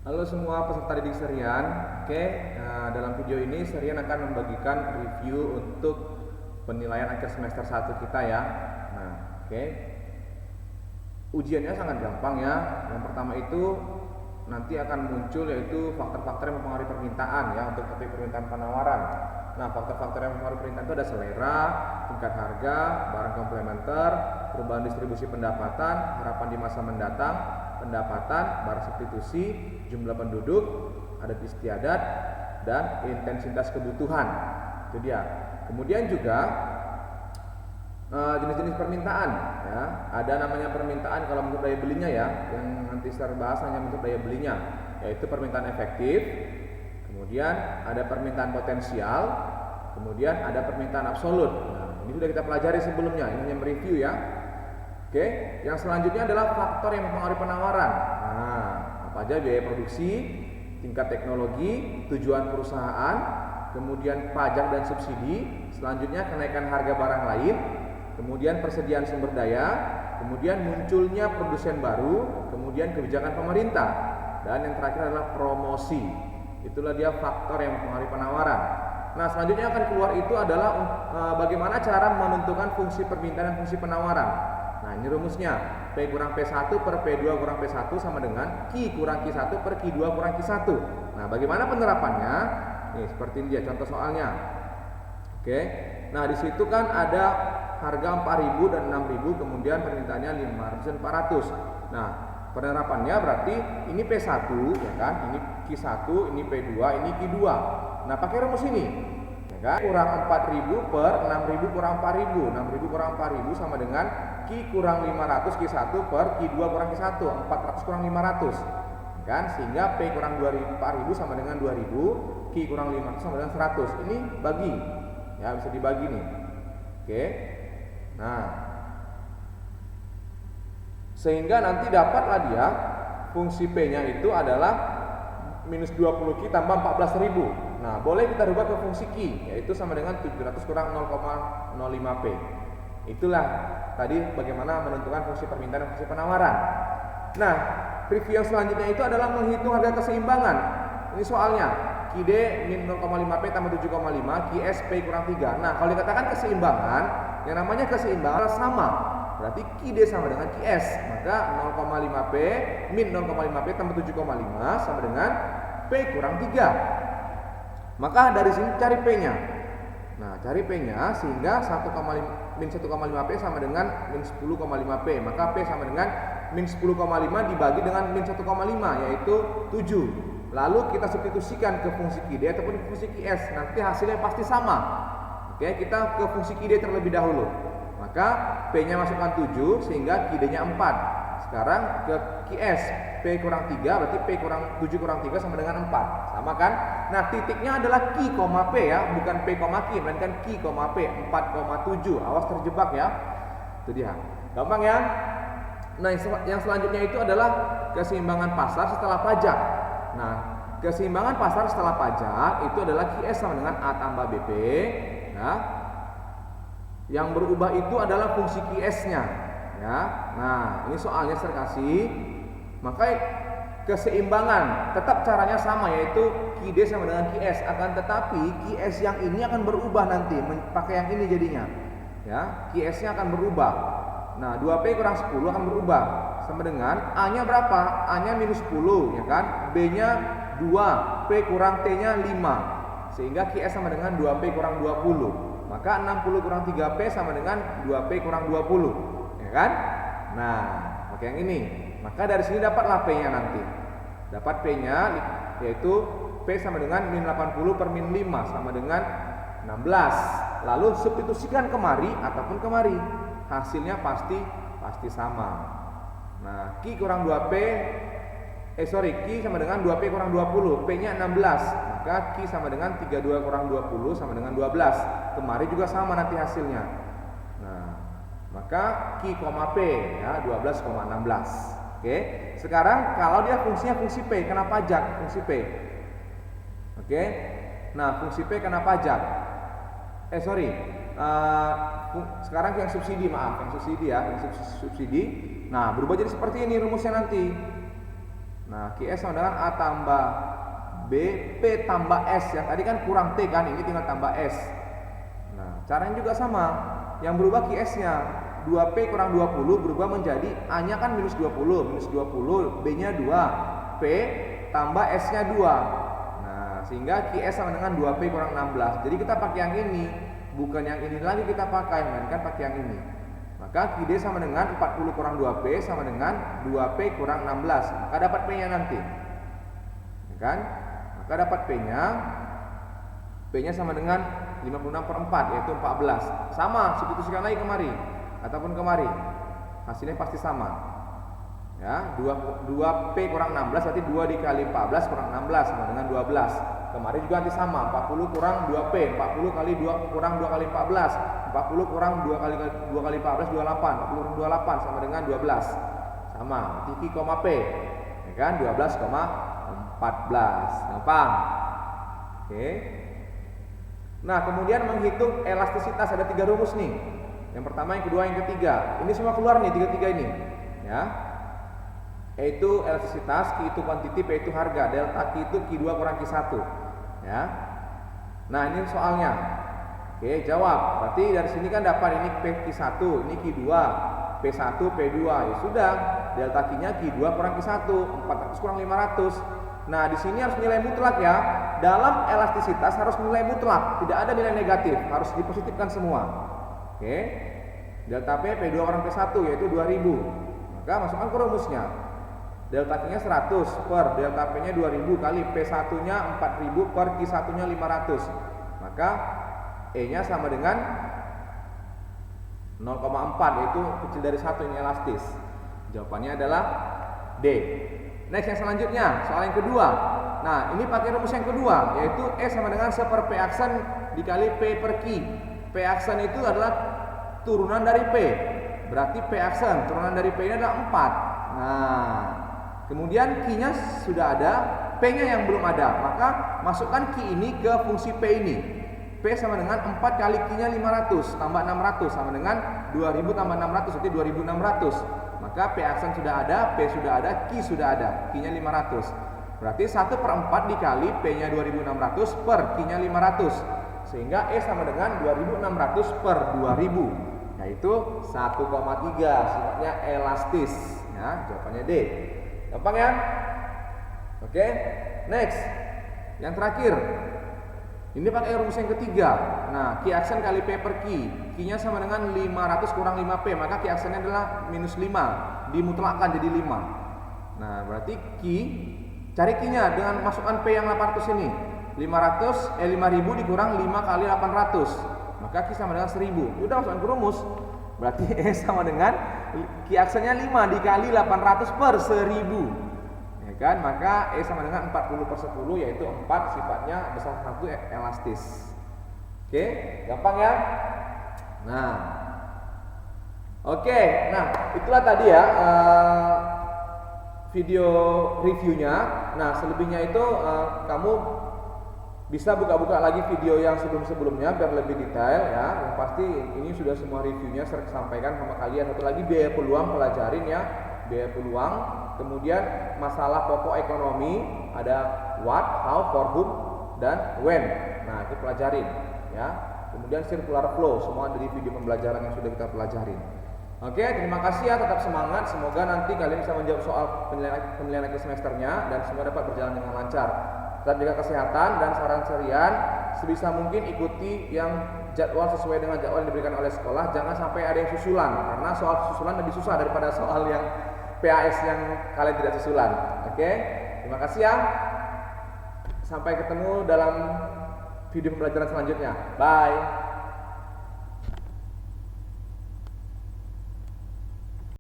Halo semua peserta didik Serian. Oke, dalam video ini Serian akan membagikan review untuk penilaian akhir semester 1 kita ya. Nah, oke. Ujiannya sangat gampang ya. Yang pertama itu nanti akan muncul yaitu faktor-faktor yang mempengaruhi permintaan ya untuk permintaan penawaran. Nah, faktor-faktor yang mempengaruhi permintaan itu ada selera, tingkat harga, barang komplementer, perubahan distribusi pendapatan, harapan di masa mendatang, pendapatan, barang substitusi, jumlah penduduk, adat istiadat, dan intensitas kebutuhan. Itu dia. Kemudian juga jenis-jenis permintaan ya. Ada namanya permintaan kalau bentuk daya belinya ya, yang nanti saya bahas hanya bentuk daya belinya, yaitu permintaan efektif. Kemudian ada permintaan potensial, kemudian ada permintaan absolut. Nah, ini sudah kita pelajari sebelumnya, ini hanya mereview ya. Oke, yang selanjutnya adalah faktor yang mempengaruhi penawaran. Nah, apa aja? Biaya produksi, tingkat teknologi, tujuan perusahaan, kemudian pajak dan subsidi, selanjutnya kenaikan harga barang lain, kemudian persediaan sumber daya, kemudian munculnya produsen baru, kemudian kebijakan pemerintah, dan yang terakhir adalah promosi. Itulah dia faktor yang mempengaruhi penawaran. Nah, selanjutnya akan keluar itu adalah bagaimana cara menentukan fungsi permintaan dan fungsi penawaran. Nah, ini rumusnya. P kurang P1 per P2 kurang P1 sama dengan Q kurang Q1 per Q2 kurang Q1. Nah, bagaimana penerapannya? Nih, seperti ini dia contoh soalnya. Oke. Nah, di situ kan ada harga 4.000 dan 6.000, kemudian permintaannya 500 dan 400. Nah, penerapannya berarti ini P1 ya kan, ini Q1, ini P2, ini Q2. Nah, pakai rumus ini. Ya kan? Kurang 4.000 per 6.000 kurang 4.000. 6.000 kurang 4.000 sama dengan Q kurang 500 Q1 per Q2 kurang Q1. 400 kurang 500. Ya kan? Sehingga P kurang 4.000 sama dengan 2.000, Q kurang 500 sama dengan 100. Ini bagi. Ya, bisa dibagi nih. Oke. Nah, sehingga nanti dapatlah dia fungsi P-nya itu adalah minus 20Q tambah 14.000. Nah, boleh kita rubah ke fungsi Q, yaitu sama dengan 700 kurang 0,05P. Itulah tadi bagaimana menentukan fungsi permintaan dan fungsi penawaran. Nah, review yang selanjutnya itu adalah menghitung harga keseimbangan. Ini soalnya QD min 0,5P tambah 7,5, QS P kurang 3. Nah, kalau dikatakan keseimbangan, yang namanya keseimbangan sama. Berarti QD sama dengan QS. Maka 0,5P min 0,5P tambah 7,5 sama dengan P kurang 3. Maka dari sini cari P-nya. Nah, cari P-nya sehingga min 1,5P sama dengan min 10,5P. Maka P sama dengan min 10,5 dibagi dengan min 1,5, yaitu 7. Lalu kita substitusikan ke fungsi QD ataupun fungsi QS. Nanti hasilnya pasti sama. Oke, kita ke fungsi QD terlebih dahulu. Maka P-nya masukkan 7 sehingga QD-nya 4. Sekarang ke QS, P kurang 3 berarti P kurang 7 kurang 3 sama dengan 4. Sama kan? Nah, titiknya adalah Q, P ya, bukan P, Q, melainkan Q, P 4,7. Awas terjebak ya. Itu dia. Gampang ya? Nah, yang selanjutnya itu adalah keseimbangan pasar setelah pajak. Nah, keseimbangan pasar setelah pajak itu adalah QS sama dengan A tambah BP ya. Yang berubah itu adalah fungsi QS-nya ya. Nah, ini soalnya saya kasih. Maka keseimbangan tetap caranya sama, yaitu QD sama dengan QS, akan tetapi QS yang ini akan berubah nanti pakai yang ini jadinya ya. QS-nya akan berubah. Nah, 2P kurang 10 akan berubah sama dengan A-nya berapa? A-nya minus 10 ya kan, B-nya 2, P kurang T-nya 5, sehingga QS sama dengan 2P kurang 20. Maka 60 kurang 3P sama dengan 2P kurang 20 ya kan. Nah, pakai yang ini. Maka dari sini dapatlah P-nya nanti. Dapat P-nya yaitu P sama dengan min 80 per min 5 sama dengan 16. Lalu substitusikan kemari ataupun kemari. Hasilnya pasti sama. Nah, Q kurang 2P Q sama dengan 2P kurang 20, P-nya 16. Maka Q sama dengan 32 kurang 20 sama dengan 12. Kemari juga sama nanti hasilnya. Nah, maka Q, P ya 12,16. Oke. Sekarang kalau dia fungsinya fungsi P kena pajak, fungsi P. Oke. Nah, fungsi P kena pajak. Sekarang yang subsidi, maaf, yang subsidi ya, yang subsidi. Nah, berubah jadi seperti ini rumusnya nanti. Nah, QS sama dengan A tambah B, P tambah S. Yang tadi kan kurang T kan, ini tinggal tambah S. Nah, caranya juga sama. Yang berubah QS-nya 2P kurang 20 berubah menjadi A-nya kan minus 20, B-nya 2, P tambah S-nya 2. Nah, sehingga QS sama dengan 2P kurang 16. Jadi kita pakai yang ini, bukan yang ini lagi kita pakai, melainkan pakai yang ini. Maka QD sama dengan 40 kurang 2P sama dengan 2P kurang 16. Maka dapat P-nya nanti. Ya kan? Maka dapat P-nya sama dengan 56/4 yaitu 14. Sama, substitusikan lagi kemari ataupun kemari. Hasilnya pasti sama. Ya, 2P kurang 16 berarti 2 dikali 14 kurang 16 sama dengan 12. Kemari juga nanti sama, 40 kurang 2P, 40 kali 2 kurang 2 kali 14, 40 kurang 2 kali 14 28, 40 kurang 28 sama dengan 12. Sama, nanti Q, P. Ya kan? 12,14. Gampang. Oke. Nah, kemudian menghitung elastisitas ada 3 rumus nih. Yang pertama, yang kedua, yang ketiga. Ini semua keluar nih 3 ini, ya. Yaitu elastisitas, Q itu kuantiti, P itu harga, delta Q itu Q2 kurang Q1, ya. Nah, ini soalnya. Oke, jawab. Berarti dari sini kan dapat ini Q1, ini Q2, P1, P2. Ya sudah, delta Q-nya Q2 kurang Q1, 400 kurang 500. Nah, di sini harus nilai mutlak ya. Dalam elastisitas harus nilai mutlak, tidak ada nilai negatif, harus dipositifkan semua. Oke. Delta P P2 kurang P1 yaitu 2000. Maka masukkan ke rumusnya. Delta Q-nya 100 per delta P-nya 2000 kali P1-nya 4000 per Q1-nya 500. Maka E-nya sama dengan 0,4 yaitu kecil dari 1 ini elastis. Jawabannya adalah D. Next yang selanjutnya, soal yang kedua. Nah, ini pakai rumus yang kedua, yaitu E sama dengan 1 per P aksen dikali P per Q. P aksen itu adalah turunan dari P. Berarti P aksen, turunan dari P ini adalah 4. Nah, kemudian Q-nya sudah ada, P-nya yang belum ada. Maka masukkan Q ini ke fungsi P ini. P sama dengan 4 kali Q-nya 500 tambah 600 sama dengan 2000 tambah 600 berarti 2600. Maka P aksen sudah ada, P sudah ada, Q sudah ada, Q-nya 500. Berarti 1/4 dikali P-nya 2600 per Q-nya 500. Sehingga E sama dengan 2600 per 2000, yaitu 1,3, sifatnya elastis. Ya, jawabannya D. Gampang ya? Oke, next. Yang terakhir. Ini pakai rumus yang ketiga. Nah, Q aksen kali P per Q. Q-nya sama dengan 500 kurang 5P, maka Q aksennya adalah minus 5. Dimutlakkan jadi 5. Nah, berarti Q, cari Q-nya dengan masukkan P yang 800 ini. 5000 dikurang 5 kali 800. Maka Q sama dengan 1000. Udah masukkan ke rumus. Berarti E sama dengan Q aksennya 5 dikali 800 per 1000. Kan, maka E sama dengan 40 per 10 yaitu 4, sifatnya besar 1 elastis. Oke, gampang ya. Nah, oke, nah itulah tadi ya video reviewnya. Nah, selebihnya itu kamu bisa buka-buka lagi video yang sebelum-sebelumnya biar lebih detail ya. Yang pasti ini sudah semua reviewnya saya sampaikan sama kalian. Satu lagi biaya peluang, pelajarin ya biaya peluang. Kemudian masalah pokok ekonomi ada what, how, for whom, dan when. Nah, itu pelajarin ya. Kemudian circular flow, semua dari video pembelajaran yang sudah kita pelajarin. Oke, terima kasih ya, tetap semangat. Semoga nanti kalian bisa menjawab soal penilaian akhir semesternya dan semua dapat berjalan dengan lancar. Tetap jaga kesehatan dan saran serian sebisa mungkin ikuti yang jadwal sesuai dengan jadwal yang diberikan oleh sekolah. Jangan sampai ada yang susulan, karena soal susulan lebih susah daripada soal yang PAS yang kalian tidak susulan. Oke, terima kasih ya. Sampai ketemu dalam video pembelajaran selanjutnya. Bye.